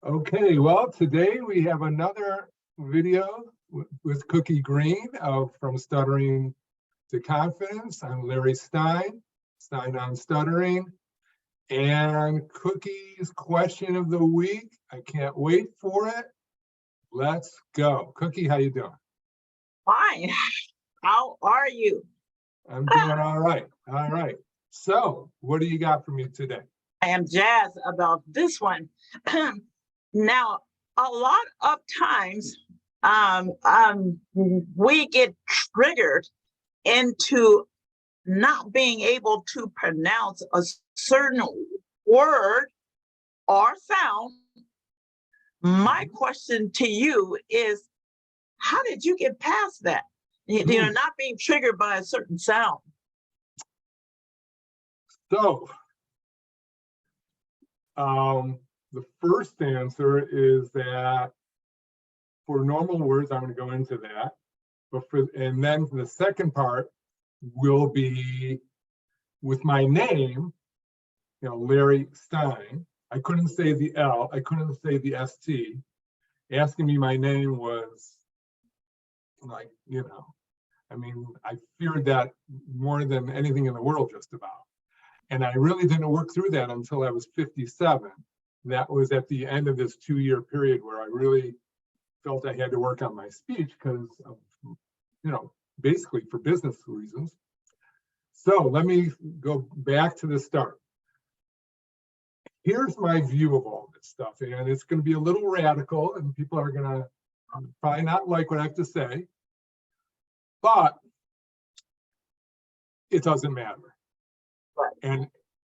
Okay, well, today we have another video with Cookie Green from Stuttering to Confidence. I'm Larry Stein, Stein On Stuttering, and Cookie's question of the week. I can't wait for it. Let's go. Cookie, how you doing? Fine. How are you? I'm doing all right. All right. So, what do you got for me today? I am jazzed about this one. Now, a lot of times we get triggered into not being able to pronounce a certain word or sound. My question to you is, how did you get past that? Not being triggered by a certain sound. So, the first answer is that for normal words, I'm going to go into that. And then the second part will be with my name, Larry Stein. I couldn't say the L, I couldn't say the ST. Asking me my name was like, I feared that more than anything in the world, just about. And I really didn't work through that until I was 57. That was at the end of this 2-year period where I really felt I had to work on my speech because of, basically for business reasons. So let me go back to the start. Here's my view of all this stuff, and it's going to be a little radical, and people are going to probably not like what I have to say, but it doesn't matter.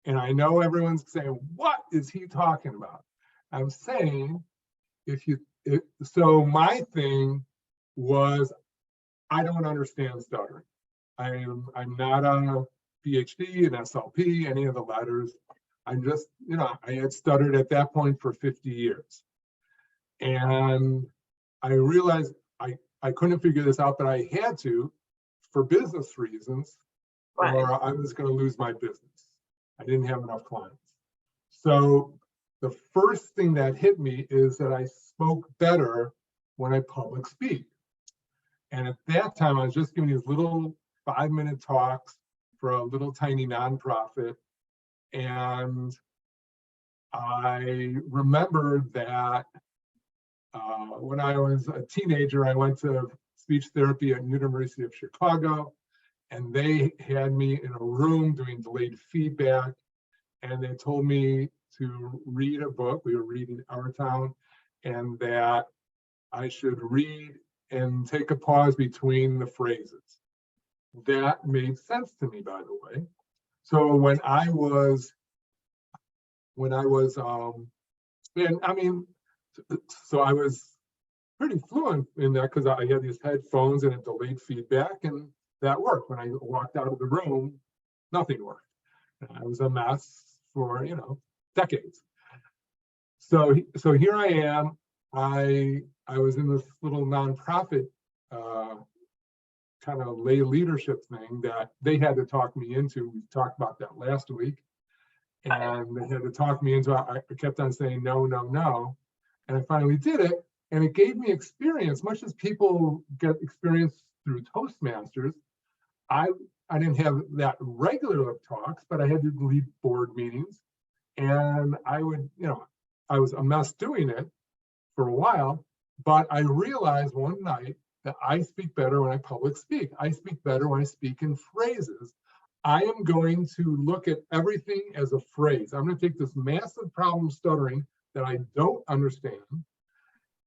And I know everyone's saying, what is he talking about? I'm saying, so my thing was, I don't understand stuttering. I'm not a PhD, an SLP, any of the letters. I'm just, I had stuttered at that point for 50 years. And I realized I couldn't figure this out, but I had to for business reasons, or I was going to lose my business. I didn't have enough clients. So the first thing that hit me is that I spoke better when I public speak. And at that time, I was just giving these little 5-minute talks for a little tiny nonprofit. And I remember that when I was a teenager, I went to speech therapy at University of Chicago. And they had me in a room doing delayed feedback, and they told me to read a book. We were reading Our Town, and that I should read and take a pause between the phrases. That made sense to me, by the way. So when I was pretty fluent in that because I had these headphones and a delayed feedback, and that worked. When I walked out of the room, nothing worked. I was a mess for, decades. So here I am. I was in this little nonprofit kind of lay leadership thing that they had to talk me into. We talked about that last week. And they had to talk me into it. I kept on saying no, no, no. And I finally did it. And it gave me experience, much as people get experience through Toastmasters. I didn't have that regular talks, but I had to lead board meetings, and I was a mess doing it for a while, but I realized one night that I speak better when I public speak. I speak better when I speak in phrases. I am going to look at everything as a phrase. I'm going to take this massive problem stuttering that I don't understand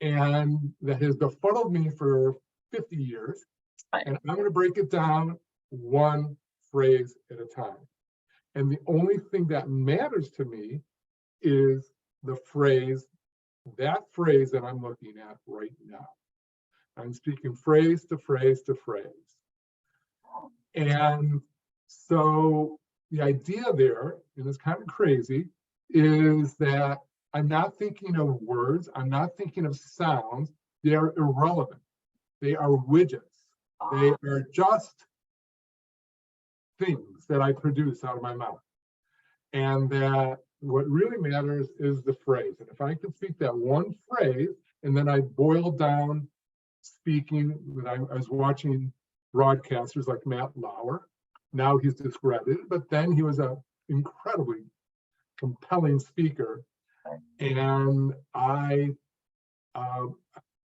and that has befuddled me for 50 years, and I'm going to break it down one phrase at a time. And the only thing that matters to me is the phrase, that phrase that I'm looking at right now. I'm speaking phrase to phrase to phrase. And so the idea there, and it's kind of crazy, is that I'm not thinking of words, I'm not thinking of sounds. They are irrelevant. They are widgets. They are just things that I produce out of my mouth. And that what really matters is the phrase. And if I could speak that one phrase, and then I boiled down speaking, when I was watching broadcasters like Matt Lauer. Now he's discredited, but then he was an incredibly compelling speaker. And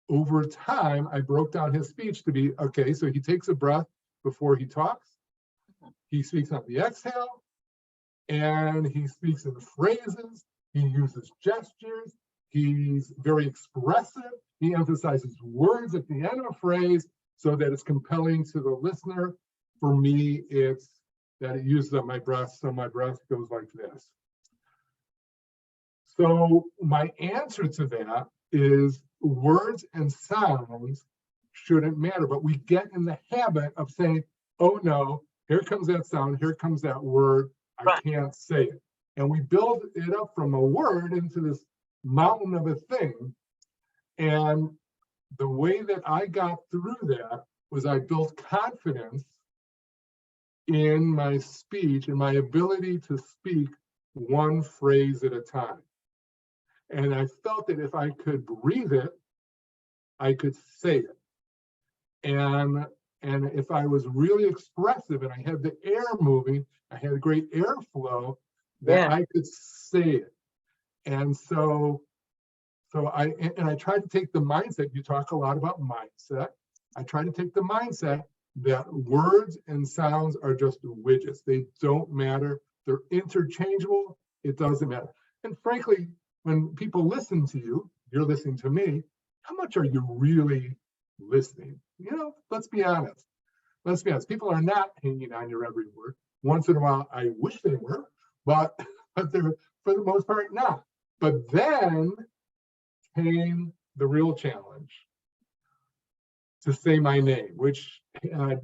over time, I broke down his speech to be, okay, so he takes a breath before he talks. He speaks on the exhale, and he speaks in phrases. He uses gestures. He's very expressive. He emphasizes words at the end of a phrase so that it's compelling to the listener. For me, it's that it uses up my breath, so my breath goes like this. So my answer to that is words and sounds shouldn't matter, but we get in the habit of saying, oh no, here comes that sound, here comes that word, I can't say it. And we build it up from a word into this mountain of a thing. And the way that I got through that was I built confidence in my speech and my ability to speak one phrase at a time. And I felt that if I could breathe it, I could say it. And if I was really expressive and I had the air moving, I had a great airflow, that I could say it. And so I try to take the mindset, you talk a lot about mindset. I try to take the mindset that words and sounds are just widgets. They don't matter. They're interchangeable. It doesn't matter. And frankly, when people listen to you, you're listening to me, how much are you really listening? You know, let's be honest. Let's be honest. People are not hanging on your every word. Once in a while, I wish they were, but they're, for the most part, not. But then came the real challenge to say my name, which had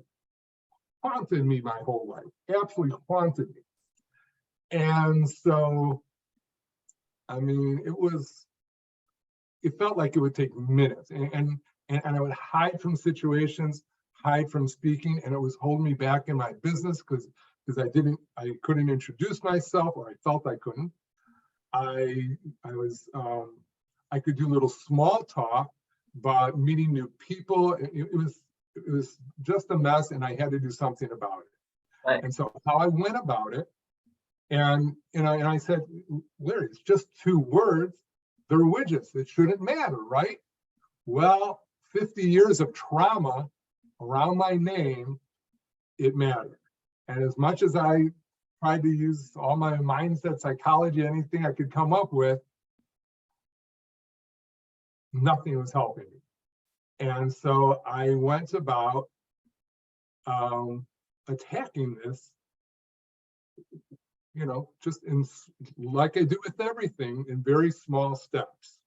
haunted me my whole life, absolutely haunted me. And so, I mean, it felt like it would take minutes, and I would hide from situations, hide from speaking, and it was holding me back in my business because I couldn't introduce myself, or I felt I couldn't. I could do little small talk, but meeting new people, it was just a mess, and I had to do something about it. Right. And so how I went about it, and I said, Larry, it's just 2 words. They're widgets. It shouldn't matter, right? Well, 50 years of trauma around my name, it mattered. And as much as I tried to use all my mindset, psychology, anything I could come up with, nothing was helping me. And so I went about attacking this, just like I do with everything, in very small steps.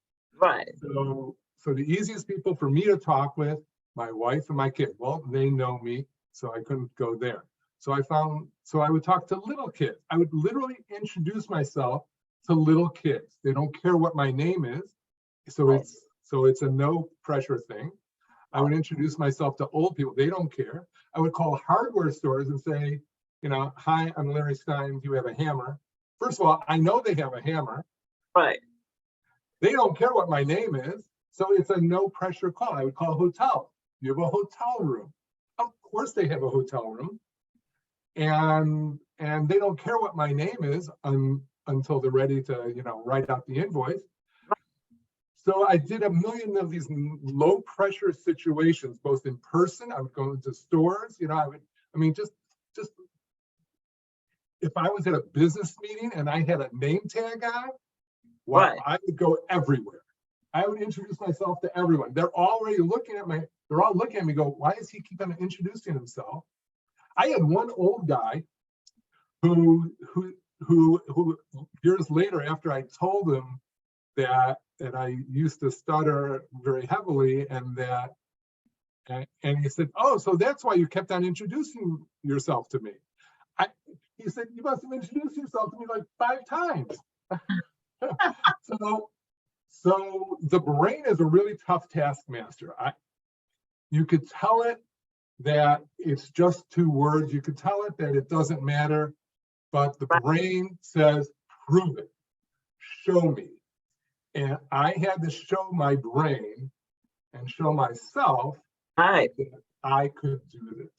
Right. So the easiest people for me to talk with, my wife and my kid. Well, they know me, so I couldn't go there. So I would talk to little kids. I would literally introduce myself to little kids. They don't care what my name is. So it's a no pressure thing. I would introduce myself to old people. They don't care. I would call hardware stores and say, hi, I'm Larry Stein. Do you have a hammer? First of all, I know they have a hammer. Right. They don't care what my name is. So it's a no pressure call. I would call a hotel. You have a hotel room. Of course they have a hotel room. And they don't care what my name is until they're ready to, write out the invoice. So I did a million of these low pressure situations, both in person. I would go into stores, just if I was at a business meeting and I had a name tag on, well, right. I would go everywhere. I would introduce myself to everyone. They're all looking at me, go, why does he keep on introducing himself? I had one old guy who years later, after I told him that I used to stutter very heavily, and he said, oh, so that's why you kept on introducing yourself to me. He said, you must have introduced yourself to me like 5 times. So the brain is a really tough taskmaster. You could tell it that it's just 2 words. You could tell it that it doesn't matter, but the brain says, prove it. show me. And I had to show my brain and show myself Right. that I could do this.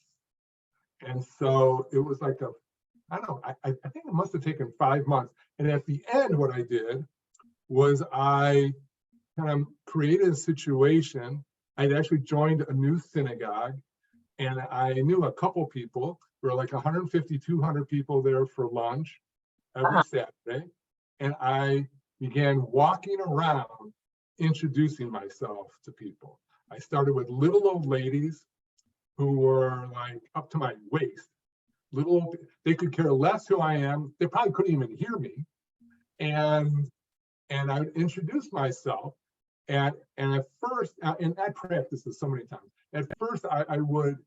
And so it was like I don't know, I think it must have taken 5 months. And at the end, what I did was I kind of created a situation. I'd actually joined a new synagogue, and I knew a couple people. There were like 150, 200 people there for lunch every Saturday. And I began walking around introducing myself to people. I started with little old ladies who were like up to my waist. They could care less who I am. They probably couldn't even hear me. And I would introduce myself. And at first, and I practiced this so many times. At first, I would,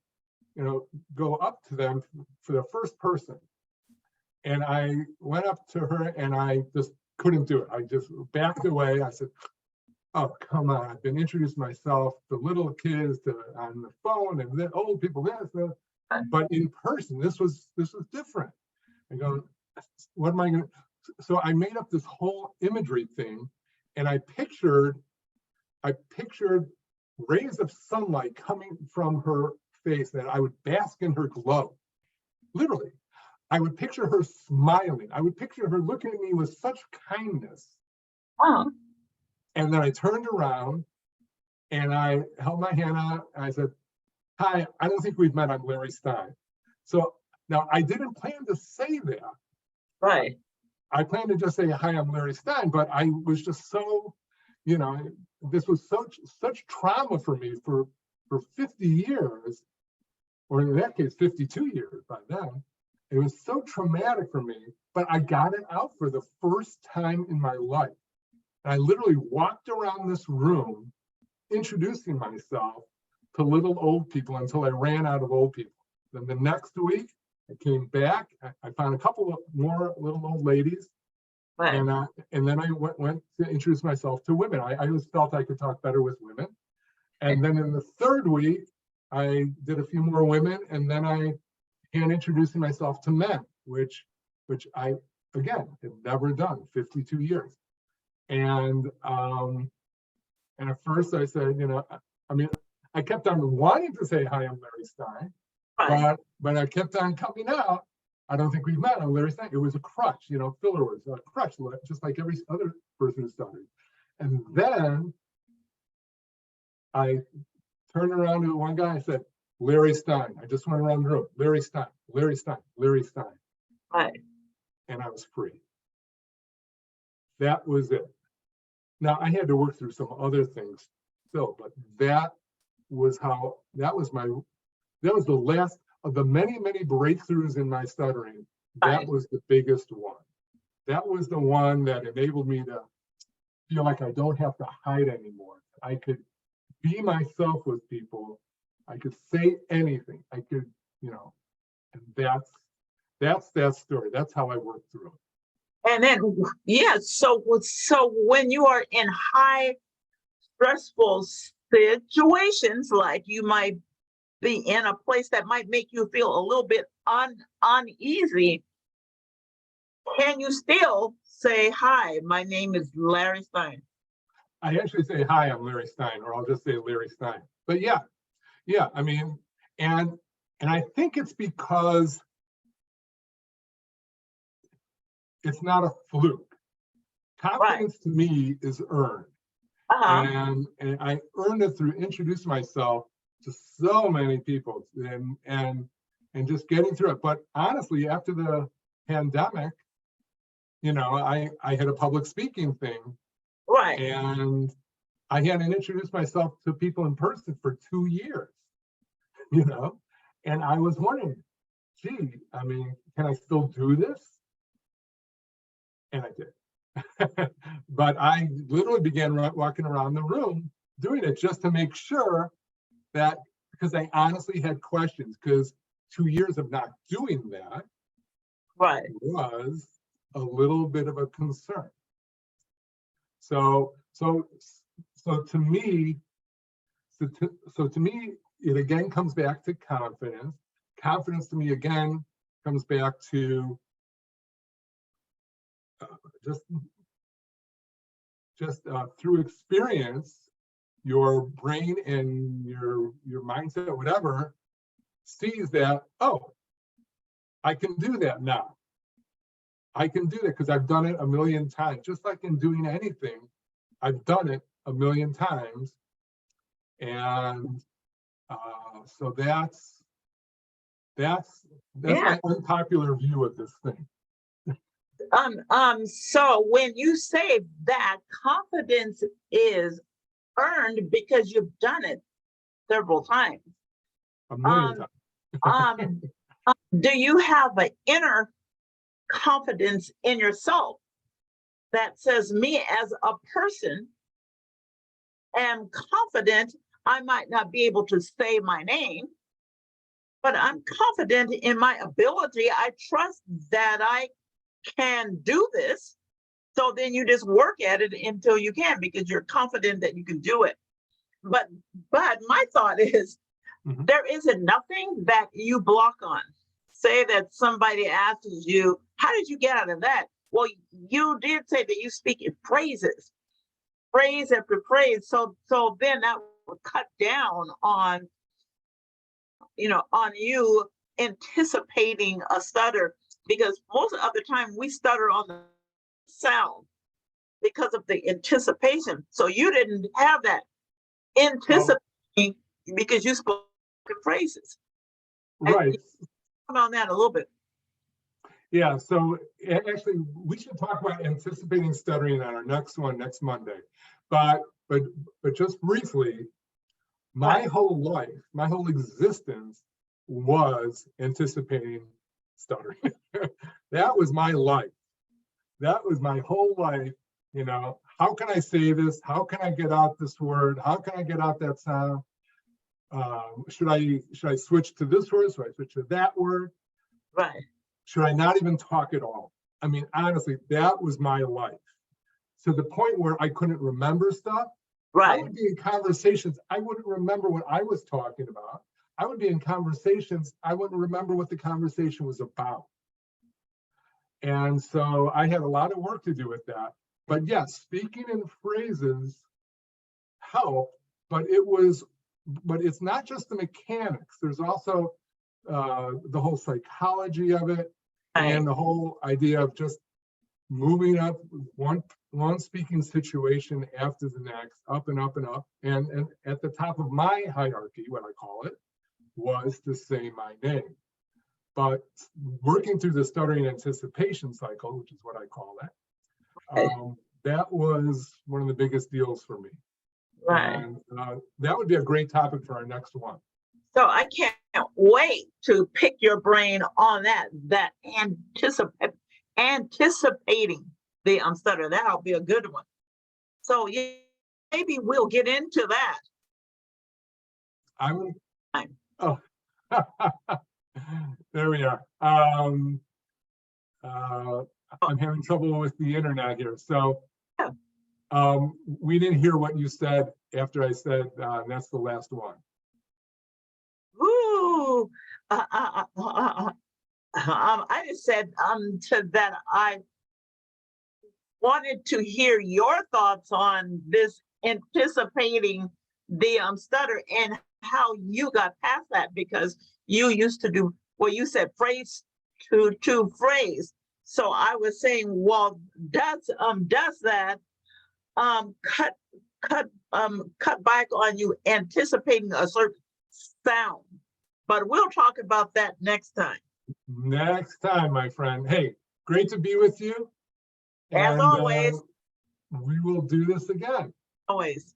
go up to them for the first person. And I went up to her and I just couldn't do it. I just backed away. I said, "Oh, come on. I've been introducing myself to little kids on the phone and then old people this. But in person, this was different." I go, "What am I going to?" So I made up this whole imagery thing, and I pictured rays of sunlight coming from her face, that I would bask in her glow. Literally, I would picture her smiling. I would picture her looking at me with such kindness. Uh-huh. And then I turned around and I held my hand out and I said, "Hi, I don't think we've met. I'm Larry Stein." So now I didn't plan to say that. Right. I planned to just say, "Hi, I'm Larry Stein," but I was just so, this was such trauma for me for 50 years, or in that case, 52 years by then. It was so traumatic for me, but I got it out for the first time in my life. And I literally walked around this room introducing myself to little old people until I ran out of old people. Then the next week, I came back. I found a couple of more little old ladies. Right. And then I went to introduce myself to women. I always felt I could talk better with women. And then in the third week, I did a few more women, and then I began introducing myself to men, which I, again, had never done, 52 years. And at first I said, I kept on wanting to say, "Hi, I'm Larry Stein," Right. but I kept on coming out. "I don't think we've met. I'm Larry Stein." It was a crutch, filler words, a crutch, just like every other person who started. And then I turned around to one guy and said, "Larry Stein." I just went around the room, "Larry Stein, Larry Stein, Larry Stein." Right. And I was free. That was it. Now I had to work through some other things still, but that was the last of the many, many breakthroughs in my stuttering. That was the biggest one. That was the one that enabled me to feel like I don't have to hide anymore. I could be myself with people. I could say anything. I could, and that's that story. That's how I worked through it. And then, yeah, so when you are in high stressful situations, like you might be in a place that might make you feel a little bit uneasy, can you still say, "Hi, my name is Larry Stein"? I actually say, "Hi, I'm Larry Stein," or I'll just say Larry Stein. But yeah, I mean, and I think it's because it's not a fluke. Confidence to me is earned. And I earned it through introducing myself to so many people and just getting through it. But honestly, after the pandemic, I had a public speaking thing. Right. And I hadn't introduced myself to people in person for 2 years, and I was wondering, gee, can I still do this? And I did. But I literally began walking around the room doing it just to make sure that, because I honestly had questions, because 2 years of not doing that was a little bit of a concern. So to me, it again comes back to confidence. Confidence to me again comes back to just just through experience, your brain and your mindset, whatever, sees that, oh, I can do that now. I can do that because I've done it a million times. Just like in doing anything, I've done it a million times. And so that's my unpopular view of this thing. So when you say that confidence is earned because you've done it several times, A million times. do you have an inner confidence in yourself that says, me as a person am confident? I might not be able to say my name, but I'm confident in my ability. I trust that I can do this. So then you just work at it until you can, because you're confident that you can do it. But my thought is, there isn't nothing that you block on. Say that somebody asks you, how did you get out of that? Well, you did say that you speak in phrases, phrase after phrase. So then that would cut down on, on you anticipating a stutter, because most of the time we stutter on the sound because of the anticipation. So you didn't have that anticipating because you spoke in phrases. Right. On that a little bit. Yeah, so actually we should talk about anticipating stuttering on our next one next Monday. But just briefly, my whole life, my whole existence was anticipating stuttering. That was my life. That was my whole life. How can I say this? How can I get out this word? How can I get out that sound? Should I switch to this word? Should I switch to that word? Right. Should I not even talk at all? I mean, honestly, that was my life. To the point where I couldn't remember stuff. Right. I would be in conversations, I wouldn't remember what I was talking about. I would be in conversations, I wouldn't remember what the conversation was about. And so I had a lot of work to do with that. But yes, speaking in phrases helped, but it's not just the mechanics. There's also the whole psychology of it, and the whole idea of just moving up one speaking situation after the next, up and up and up. And at the top of my hierarchy, what I call it, was to say my name. But working through the stuttering anticipation cycle, which is what I call it, that was one of the biggest deals for me. Right. And that would be a great topic for our next one. So I can't wait to pick your brain on that anticipating the stutter. That'll be a good one. So yeah, maybe we'll get into that. I would. Oh, there we are. I'm having trouble with the internet here. So we didn't hear what you said after I said that's the last one. Ooh, I just said that I wanted to hear your thoughts on this anticipating the stutter and how you got past that, because you used to do, well, you said phrase to phrase. So I was saying, well, does that cut back on you anticipating a certain sound? But we'll talk about that next time. Next time, my friend. Hey, great to be with you. As always. We will do this again. Always.